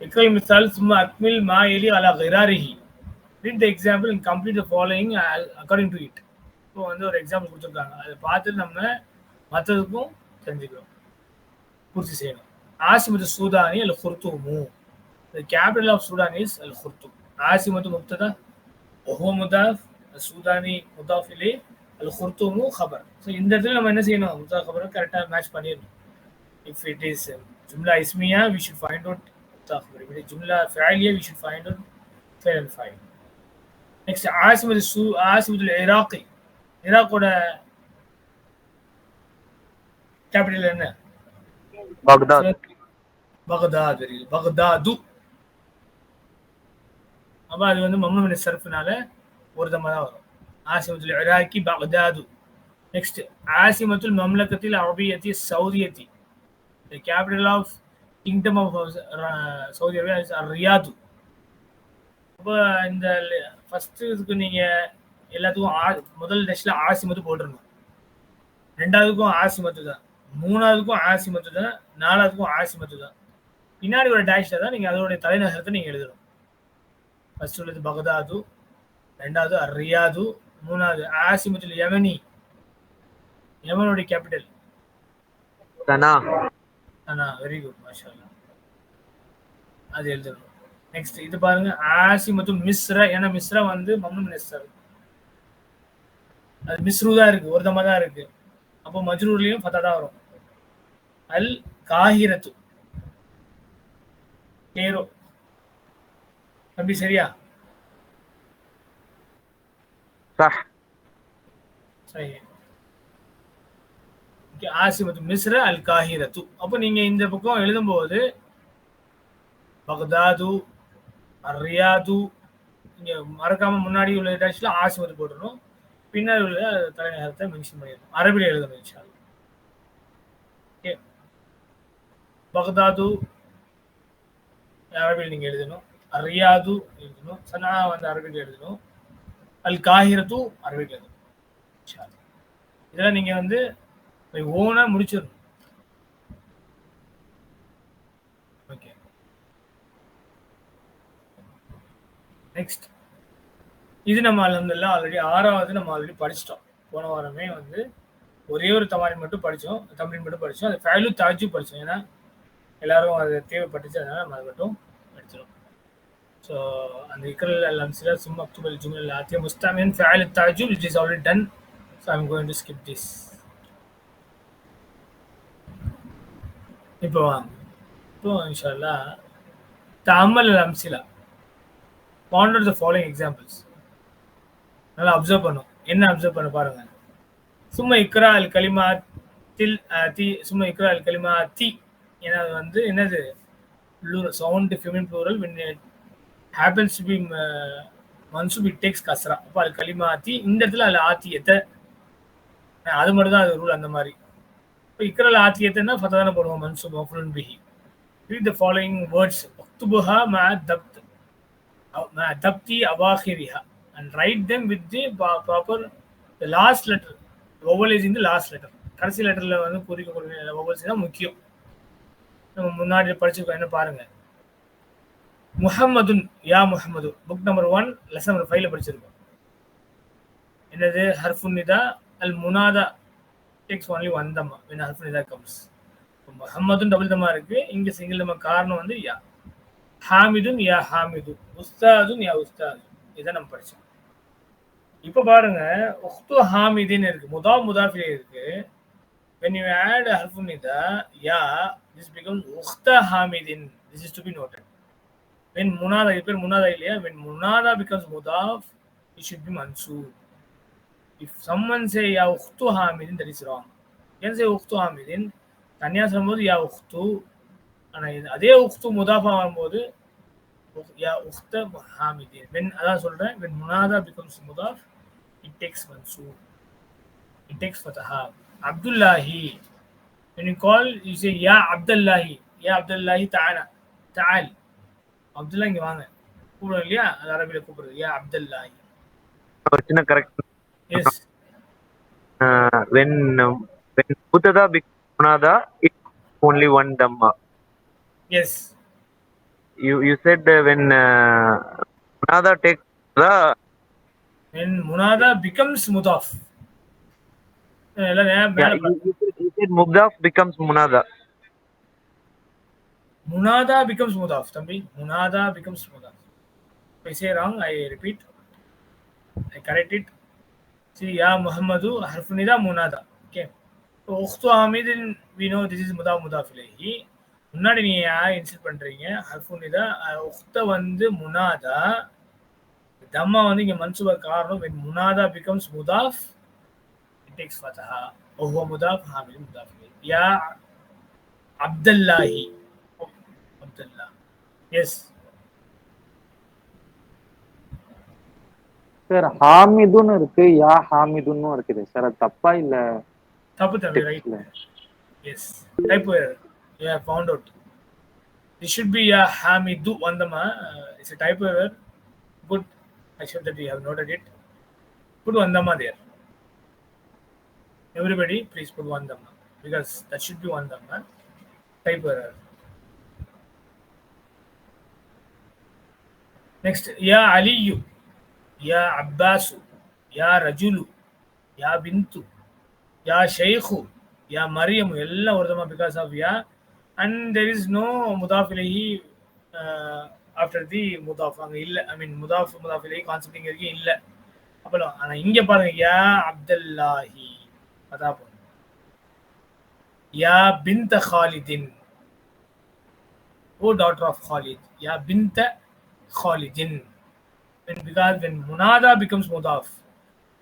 اقرأ المثال ثم أكمل ما يلي على غراره. Read the example and complete the following according to it. இப்போ வந்து ஒரு example கொடுத்துருக்காங்க, அதை பார்த்துட்டு நம்ம மற்றதுக்கும் தெரிஞ்சுக்கிறோம், பூர்த்தி செய்யணும். ஆசிமத்து சூதானி அல் குர்தூமு. The capital of Sudan is Al Khartoum. ஆசிமத்து முப்ததா وهو مضاف، السوداني مضاف إليه، الخرطوم خبر. ஸோ இந்த இடத்துல நம்ம என்ன செய்யணும், முத்தா خبரை கரெக்டாக மேட்ச் பண்ணிடணும். If it is جملة اسمية we should find out Mutha خبر. If it is جملة فعلية we should find out فعل الفاعل. Next عاصمة العراقي. இராக்கோட கேபிட்டல் என்ன? பக்தாத். பக்தாத். பக்தாது. அப்போ அது வந்து மம்னூ சர்ஃப்னால ஒரு தம்மா தான் வரும். ஆசிமத்துல் இராக்கி பக்தாது. நெக்ஸ்ட் ஆசிமத்துல் மம்லக்கத்தில் அரபியத்தி சவுதியத்தி. The capital of Kingdom of Saudi Arabia is Riyadh. அப்போ இந்த ஃபர்ஸ்ட் இதுக்கு நீங்கள் எல்லாத்துக்கும் முதல் டெஸ்ட்ல ஆசிமத்து போட்டுருணும், ரெண்டாவதுக்கும் ஆசிமத்து தான், மூணாவதுக்கும் ஆசிமத்து தான், நாலாவதுக்கும் ஆசிமத்து தான். பின்னாடி ஒரு டேஷ்ல தான் நீங்கள் அதோடைய தலைநகரத்தை நீங்கள் எழுதணும். ஃபர்ஸ்ட் உள்ளது பக்தாது, ரெண்டாவது ரியாது, மூணாவது ஆசிமத்துல் யமனி. யமனுடைய கேபிட்டல் சனா. வெரி குட், மாஷா அல்லாஹ். அது எழுதணும். நெக்ஸ்ட் இது பாருங்க, ஆசிமத்துல் மிஸ்ர. ஏன்னா மிஸ்ர வந்து மம்னூ மினஸ்ஸர், அது மிஸ்ரு தான் இருக்கு, ஒரு தம்மா தான் இருக்கு. அப்போ மஜ்ரூர்லயும் ஃபதா தான் வரும். அல் காஹிரத்து, கேரோ. தம்பி சரியா? சரி. ஆசிமத்து மிஸ்ர அல் காஹிரத்து. அப்போ நீங்க இந்த பக்கம் எழுதும்போது பக்தாது, ரியாது, நீங்க மறக்காம முன்னாடி உள்ள டேஷ்ல ஆசிமத்து போடணும், பின்னாடி உள்ள தலைநகரத்தை மென்ஷன் பண்ணிடணும். அரபியில் எழுதணும் இன்ஷா அல்லாஹ். ஓகே, பக்தாது அரபியில் நீங்க எழுதணும், ரியாது எழுதணும், சனா வந்து அரபியில் எழுதணும், அல் காஹிரத்து அரபியில் எழுதணும். இன்ஷா அல்லாஹ் இதெல்லாம் நீங்க வந்து ஓனா முடிச்சிடணும். ஓகே, நெக்ஸ்ட் இது நம்ம அல்ஹம்துலில்லாஹ் ஆல்ரெடி 6வது நம்ம ஆல்ரெடி படிச்சிட்டோம். போன வாரமே வந்து ஒரே ஒரு தம்ரீன் மட்டும் படித்தோம், அது ஃபஅலு தாஜ்ஜுப் படித்தோம். ஏன்னா எல்லாரும் அது தேவைப்பட்டுச்சு, அதனால நம்ம அதை மட்டும் படிச்சிடும். ஸோ அந்த இக்ரல் அல் அம்சிலா சும்மா அக்துபல் ஜும்லல் ஆத்தியா முஸ்தமின் ஃபஅலு தாஜ்ஜுப் it is already done. So I am going to skip this. இப்போ இன்ஷா அல்லாஹ் தஅம்மல் அல் அம்சிலா, ponder the following examples. நல்லா அப்சர்வ் பண்ணும். என்ன அப்சர்வ் பண்ண பாருங்க. சும்மா இக்ரா அல் கலிமாத்தில் தி, சும்மா இக்ரா அல் கலிமாத்தி. ஏன்னா அது வந்து என்னது, sound feminine plural, when it happens to be மன்சூப் it takes கஸ்ரா. அப்போ அல் கலிமாத்தி, இந்த இடத்துல அல் ஆத்தியத்தை, அது மட்டும் தான் அது ரூல். அந்த மாதிரி இப்போ இக்ரா அல் ஆத்தியத்தைன்னா ஃபதா தானே போடுவோம், மன்சூப் மஃபூலுன் பிஹி. Read the following words. உக்துபுஹா மஅ Tapti அவாஹிரிஹா and write them with the proper the last letter. vowel is in the last letter. கடைசி லெட்டர்ல வந்து குறிக்கக்கூடிய vowels தான் முக்கியம். நம்ம முன்னாடி படிச்சிருக்கோம், என்ன பாருங்க. முஹம்மதுன், யா முஹம்மது, புக் நம்பர் 1 லெசன் நம்பர் 5ல படிச்சிருக்கோம். என்னது, ஹர்ஃபுன் நிதா அல் முனாதா takes only one தம்மா when ஹர்ஃபுன் நிதா comes. முஹம்மதுன் டபுள் தம்மா இருக்கு, இங்க சிங்கிள் தம்மா. காரணம் வந்து யா. ஹாமிதுன் யா ஹாமிது, உஸ்தாதுன் யா உஸ்தாது, இதை நம்ம படிச்சோம். இப்போ பாருங்க, உக்து ஹாமிதின் இருக்கு, முதாஃப் இருக்கு. when you add harfun nida ya, this becomes ukhta hamidin. This is to be noted. when munada, இப்ப munada இல்லையா, when munada becomes mudaf, it should be mansoob. if someone say ya ukhtu hamidin, that is wrong. you can say ukhtu hamidin, தனியா சொல்லும்போது யா உக்து, ஆனா அதே உக்து முதாஃபா வரும்போது யா உக்த ஹாமிதின். when அதான் சொல்றேன், when munada becomes mudaf, it takes mansoob, it takes fataha. Abdullahi, when you call, you say ya Abdullahi, ya Abdullahi ta'ala, ta'al, Abdullah இங்க வாங்க கூப்பிடுறோம் இல்லையா, அது அரபியில கூப்பிடுறது யா அப்துல்லாஹி. ஒரு சின்ன correct. Yes, when mutada becomes munada, it only one dhamma. yes, you said when Munada takes the when munada becomes mudaf. எல்லாம் மேல you said Mugdaf becomes Munada. munada becomes mudaf, தம்பி. munada becomes mudaf. If I say wrong, I repeat, I correct it. See, ya Muhammadu harfu nida munada. Okay. So ukhtu hamidin, we know this is mudaf mudaf ilayhi. முன்னாடி நீங்க யார் insert பண்றீங்க ஹர்ஃபு நிதா, உக்த வந்து முனாதா, தம்மா வந்து இங்க மன்சூபா காரணம். when munada becomes mudaf, it takes fataha. huwa mudaf, hamid mudaf ilayhi. ya abdullahi, abdullah. Yes. Sir ஹாமிதுன்னு இருக்கு, யா ஹாமிதுன்னு இருக்குது சார். அது தப்பா இல்ல? தப்பு தம்பி, right. Yes, type error. Yeah, found out. This should be ya hamidu vandama. It's a type error. Good. I should that you have noted it. Put vandama there. Everybody, please put vandama because that should be vandama. Type error. Next, ya aliyu, ya abbasu, ya rajulu, ya bintu, ya shaykhu, ya maryam, ella ordama because of ya, and there is no mudaf ilayhi after the mudaf. அங்க இல்ல, I mean mudaf ilayhi concept இங்க இருக்கு இல்ல. அப்பலாம் ஆனா இங்க பாருங்க, ya abdullahi அதா போறோம். ya bint khalidin, oh daughter of Khalid, ya bint khalidin. Because when munada becomes mudaf,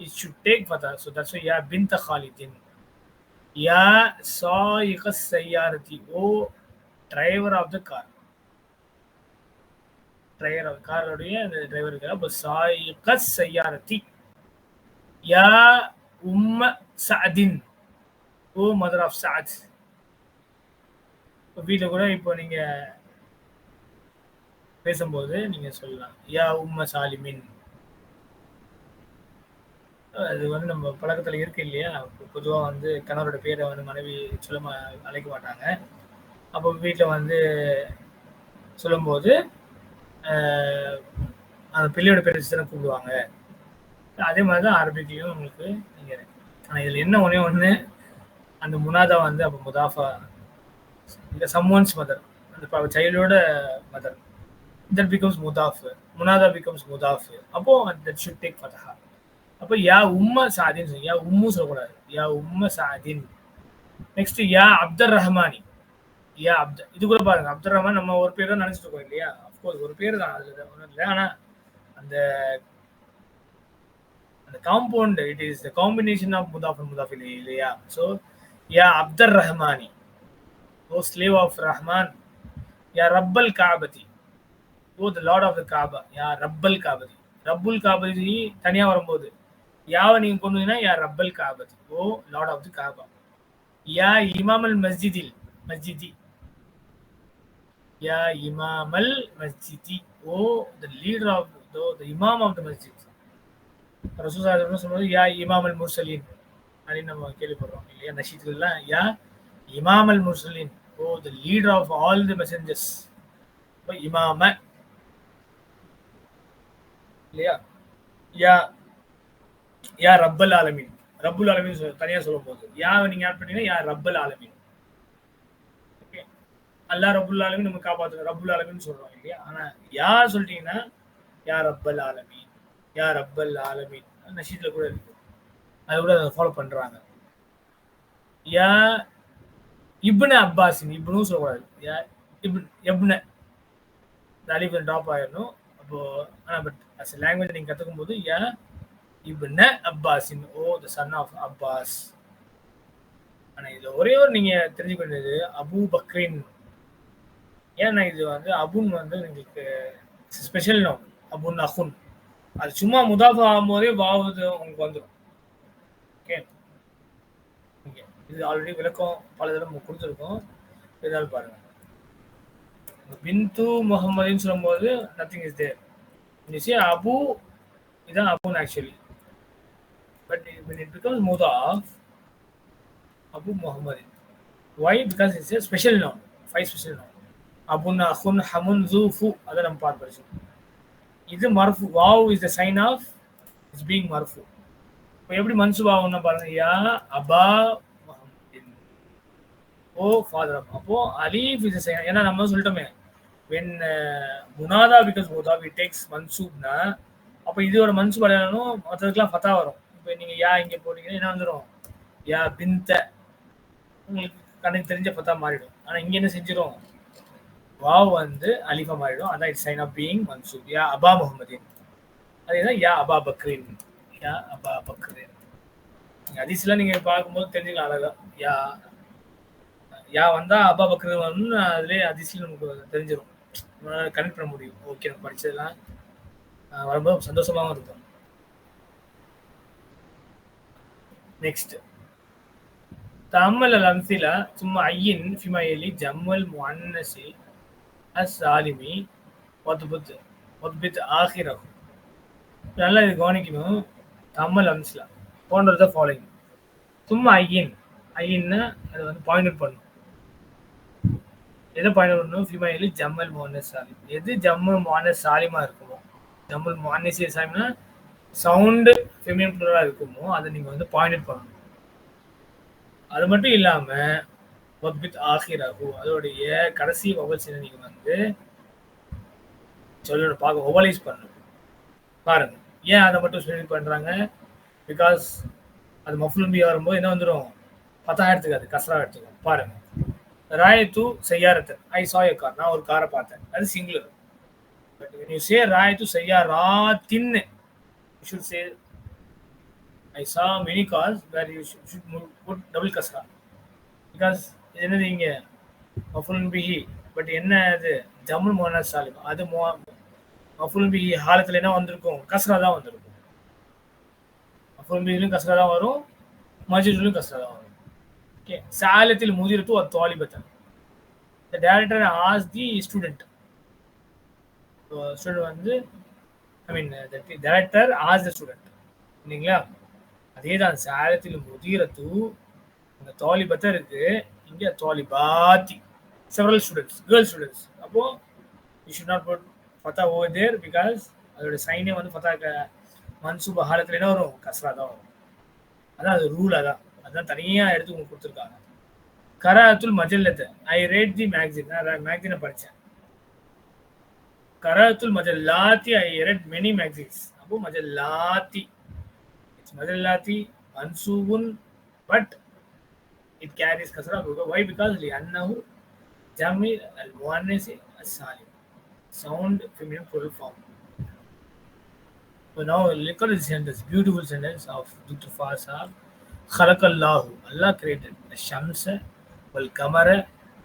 it should take fatha, so that's why ya bint khalidin. ya sa'iq as-sayyarati, oh driver of the car. driver of car உடைய அந்த driver இருக்காரு. அப்ப sa'iq as-sayyarati. ya சஅதின், o mother of சஅத். வீட்டில் கூட இப்போ நீங்க பேசும்போது நீங்க சொல்லலாம் யா சாலிமின். அது வந்து நம்ம பழக்கத்துல இருக்கு இல்லையா. பொதுவா வந்து கணவரோட பேரை வந்து மனைவி சொல்ல அழைக்க மாட்டாங்க. அப்போ வீட்டில் வந்து சொல்லும்போது அந்த பிள்ளையோட பேரை தானே கூப்பிடுவாங்க. அதே மாதிரி தான் அரபிக்லையும் உங்களுக்கு நீங்க. ஆனால் இதில் என்ன ஒன்று அந்த முனாதா வந்து அப்போ முதாஃபா, இந்த சம்ஒன்ஸ் மதர், அந்த சைல்டோட mother, that becomes mudaf. munada becomes mudaf. அப்போ that should take fatha. அப்போ யா சாதின், யா சொல்லக்கூடாது, யா சாதின். நெக்ஸ்ட் யா அப்துர் ரஹ்மானி, யா இது கூட பாருங்க, அப்துர் ரஹ்மான் நம்ம ஒரு பேர் தான் நினைச்சிட்டு இருக்கோம் இல்லையா. அப்கோர்ஸ் ஒரு பேர் தான், அது ஒன்றும் இல்லை. ஆனால் அந்த compound, it is the combination of முதாஃப் அண்ட் முதாஃப் இலைஹி இல்லையா. ஸோ யா அப்துர் ரஹ்மானி, ஓ ஸ்லேவ் ஆஃப் ரஹ்மான். யா ரப்பல் காபதி, o the lord of the Kaaba. யா ரப்பல் காபதி, ரப்புல் காபதி தனியாக வரும்போது யாவை நீங்கள் கொண்டு வந்தீங்கன்னா யா ரப்பல் காபதி, ஓ லார்ட் ஆஃப் தி காபா. யா இமாமல் மஸ்ஜிதில், மஸ்ஜிதி, யா இமாமல் மஸ்ஜிதி, ஓ த லீடர் ஆஃப் த இமாம் ஆஃப் த மஸ்ஜித். ரசூலுல்லாஹி சொல்லும்போது யா இமாமல் முர்சலீன் அப்படின்னு நம்ம கேள்விப்படுறோம் இல்லையா நஷீத்லாம். யா இமாமல் முர்சலீன், o the leader of all the messengers. இமாம இல்லையா. யா யா ரப்பல் ஆலமீன், ரப்புல் ஆலமீன் தனியா சொல்லும் போது யாவை நீங்க ஆட் பண்ணீங்கன்னா யா ரப்பல் ஆலமீன். ஓகே, அல்லா ரப்புல் ஆலமீன் நம்ம காப்பாத்துறோம், ரப்புல் ஆலமீன் சொல்றோம் இல்லையா. ஆனா யா சொல்லிட்டீங்கன்னா யா ரப்பல் ஆலமீன், யா ரப்பல் ஆலமீன். நஷீத்ல கூட இருக்கு, அதை கூட ஃபாலோ பண்றாங்க. யா இப்னு அப்பாஸின், இப்னு சொல்லக்கூடாது, யா இப்னு அலிஃப் ட்ராப் ஆயிடணும். அப்போ ஆனால் பட் அஸ் எ லாங்குவேஜ் நீங்கள் கற்றுக்கும் போது யா இப்னு அப்பாஸின், ஓ த சன் ஆஃப் அப்பாஸ். ஆனால் இதில் ஒரே ஒரு நீங்கள் தெரிஞ்சுக்க வேண்டியது அபு பக்ரின். ஏன்னா இது வந்து அபுன் வந்து உங்களுக்கு ஸ்பெஷல் நோம், அபுன் அஹுன். அது சும்மா முதாஃப் ஆகும்போதே வாவுது உங்களுக்கு வந்துடும். ஓகே, ஓகே, இது ஆல்ரெடி விளக்கம் பல தடவை நம்ம கொடுத்துருக்கோம், இதனால பாருங்கள். பிந்து முகமதுன்னு சொல்லும்போது nothing is there. You see Abu, இதான் அபுன் actually. But when it becomes mudaf, Abu Muhammad. Why? Because it's a special noun, 5 special noun. அபுன் அஹுன் ஹமுன் ஜூஃபு அதை நம்ம பார்த்து படிச்சோம். இது மர்ஃபு. வாவ் is the sign of its being மர்ஃபு. இப்போ எப்படி மன்சூப் ஆகும்னா பாருங்க, யா அபா முஹம்மதின், ஓ ஃபாதர். அப்போ அலீஃப் இஸ் த சைன். ஏன்னா நம்ம சொல்லிட்டோமே when முனாதா பிகாஸ் முதாஃப் இட் டேக்ஸ் மன்சூப்னா, அப்போ இதோட மன்சூப் அடையாளம் மற்றதுக்கெல்லாம் ஃபத்தா வரும். இப்போ நீங்கள் யா இங்கே போட்டீங்கன்னா என்ன வந்துடும், யா பின்த, உங்களுக்கு கணக்கு தெரிஞ்ச ஃபத்தா மாறிடும். ஆனால் இங்கே என்ன செஞ்சிடும், வாவ் வந்து அலிஃபா மாறிடும். அதான் இட்ஸ் சைன் ஆஃப் பீயிங் மன்சூப். யா அபா முஹம்மதின், அதேதான் யா அபா பக்ரின், யா அபா பக்ரின். ஹதீஸ்லாம் நீங்கள் பார்க்கும்போது தெரிஞ்சுக்கலாம் அழகா. யா வந்தா அபா பக்ரின் வரணும்னு அதுலேயே ஹதீஸ்ல நமக்கு தெரிஞ்சிடும், கனெக்ட் பண்ண முடியும். ஓகே, நம்ம படிச்சதெல்லாம் வரும்போது சந்தோஷமாகவும் இருக்கும். நெக்ஸ்ட் தம்மல் அம்சிலா சும்மா ஐயின் ஃபிமாயலி ஜம்மல் முஅன்னஸி அஸ்ஸாலிமி வத்பித் ஆஹிரஹு. நல்லா இது கவனிக்கணும். தம்மல் அம்சிலா போன்றது ஃபாலோயிங். சும்மா ஐயின்னா அது வந்து பாயிண்ட் அவுட் பண்ணணும். எதை பாயிண்ட் அவுட் பண்ணணும், ஃபிமாயலி ஜம்மல் முஅன்னஸ் சாலிம். எது ஜம்மல் முஅன்னஸ் சாலிமா இருக்குமோ, ஜம்மல் முஅன்னஸ் சாலிம்னா சவுண்டு ஃபெமினின் ப்ளூரலா இருக்குமோ அதை நீங்கள் வந்து பாயிண்ட் அவுட் பண்ணணும். அது மட்டும் இல்லாமல் வத்பித் ஆஹிரஹு, அதோடைய கடைசி வவல்ஸ் நீங்கள் வந்து சொல்லணும், பார்க்க ஒவலைஸ் பண்ணணும். பாருங்க ஏன் அதை மட்டும் சொல்லி பண்ணுறாங்க, பிகாஸ் அது மஃபுல் பி வரும்போது என்ன வந்துடும், பத்தா எடுத்துக்காது, கஸ்ரா எடுத்துக்கும். பாருங்க, ராயத்து செய்யாரத்து, ஐ சா எ கார், நான் ஒரு காரை பார்த்தேன், அது singular. But when you say ராயத்து செய்யாராத்தின், you should say I saw many cars where you should put double kasra, because இது என்னது இங்கே மஃபுல் பிஹி, பட் என்ன அது ஜம்முல் முஅன்னஸ் சாலிம், அது மஃபுல் பிஹி ஹாலத்தில் என்ன வந்திருக்கும், கஸ்ரா தான் வந்திருக்கும். மஃபுல் பிஹிலும் கஸ்ரா தான் வரும், மஜ்ரூரிலும் கஸ்ரா தான் வரும். ஓகே, சாலத்தில் முதிரத்து ஒரு தாலிபத்தன், the director asked the student. Student வந்து the director asked the student, இல்லைங்களா? அதே தான் சாலத்தில் முதிரத்து, இந்த தாலிபத்தை இருக்கு, இங்கே தாலிபாத்தி, several students, girl students. அப்போ you should not put Fatah over there, because அதோட சைனே வந்து ஃபத்தா மன்சூப் ஹாலத்தில் என்ன வரும், கஸ்ரா தான் வரும். அதான் அது ரூல். அதான் தனியாக எடுத்து உங்களுக்கு கொடுத்துருக்காங்க. கராத்துல் மஜல்லத்தை, ஐ ரேட் தி மேக்சின், நான் மேக்சினை படித்தேன். கராத்துல் மஜல்லாத்தி, ஐ ரெட் மெனி மேக்சின்ஸ். அப்போ மஜல்லாத்தி, இட்ஸ் மஜல்லாத்தி மன்சூபுன், but it carries kasra. Why? Because li'annahu jami al-muannas as-salim, sound feminine plural form. So now look at this sentence, beautiful sentence of Dr. Fasab. Khalaqallahu, Allah created ash-shamsa wal-qamara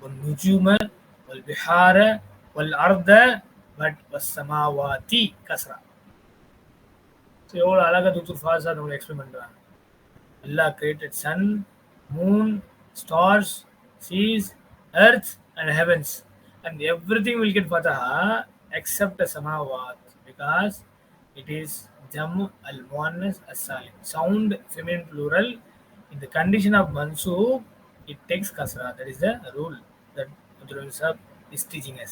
wal-nujuma wal-bihara wal-arda but was-samawati kasra. So எவ்வளோ அழகாக Dr. Fasab நம்மளை explain பண்ணுறாங்க. Allah created sun, moon, stars, seas, earth and heavens, and everything will get fataha except the samawat, because it is jamu al muannas as-salim, sound feminine plural. In the condition of mansoob, it takes kasra. That is the rule that Abdul Wahab is teaching us.